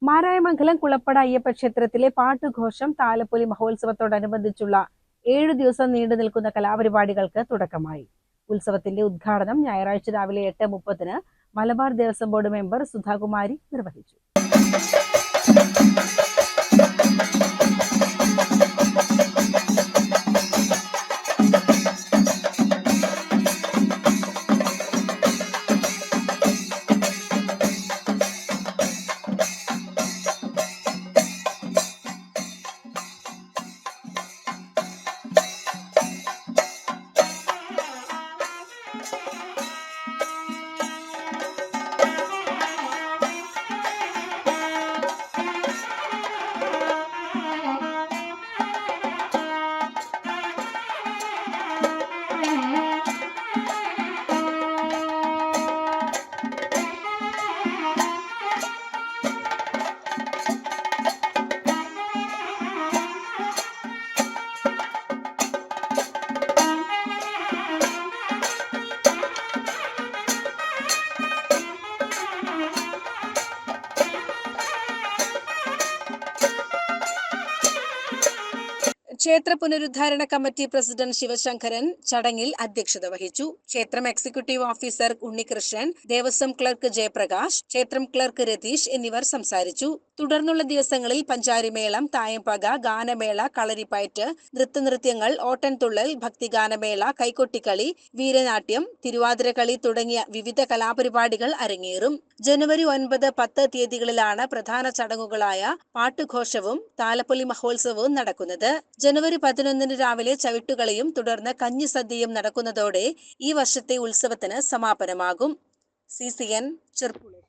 മാരായമംഗലം കുളപ്പട അയ്യപ്പ ക്ഷേത്രത്തിലെ പാട്ടുഘോഷം താലപ്പൊലി മഹോത്സവത്തോടനുബന്ധിച്ചുള്ള 7 ദിവസം നീണ്ടു നിൽക്കുന്ന കലാപരിപാടികൾക്ക് തുടക്കമായി. ഉത്സവത്തിന്റെ ഉദ്ഘാടനം ഞായറാഴ്ച രാവിലെ 8:30 മലബാർ ദേവസ്വം ബോർഡ് മെമ്പർ സുധാകുമാരി നിർവഹിച്ചു. ക്ഷേത്ര പുനരുദ്ധാരണ കമ്മിറ്റി പ്രസിഡന്റ് ശിവശങ്കരൻ ചടങ്ങിൽ അധ്യക്ഷത വഹിച്ചു. ക്ഷേത്രം executive officer Unnikrishnan, Devaswom clerk Jayaprakash, ക്ഷേത്രം ക്ലർക്ക് രതീഷ് എന്നിവർ സംസാരിച്ചു. തുടർന്നുള്ള ദിവസങ്ങളിൽ പഞ്ചാരിമേളം, തായംപക, ഗാനമേള, കളരിപ്പയറ്റ്, നൃത്തനൃത്യങ്ങൾ, ഓട്ടൻതുള്ളൽ, ഭക്തിഗാനമേള, കൈകൊട്ടിക്കളി, വീരനാട്യം, തിരുവാതിരക്കളി തുടങ്ങിയ വിവിധ കലാപരിപാടികൾ അരങ്ങേറും. ജനുവരി 9, 10 തീയതികളിലാണ് പ്രധാന ചടങ്ങുകളായ പാട്ടുഘോഷവും താലപ്പൊലി മഹോത്സവവും നടക്കുന്നത്. ജനുവരി 11 രാവിലെ ചവിട്ടുകളിയും തുടർന്ന് കഞ്ഞിസദ്യയും നടക്കുന്നതോടെ ഈ വർഷത്തെ ഉത്സവത്തിന് സമാപനമാകും. CCN ചെർപ്പുളശ്ശേരി.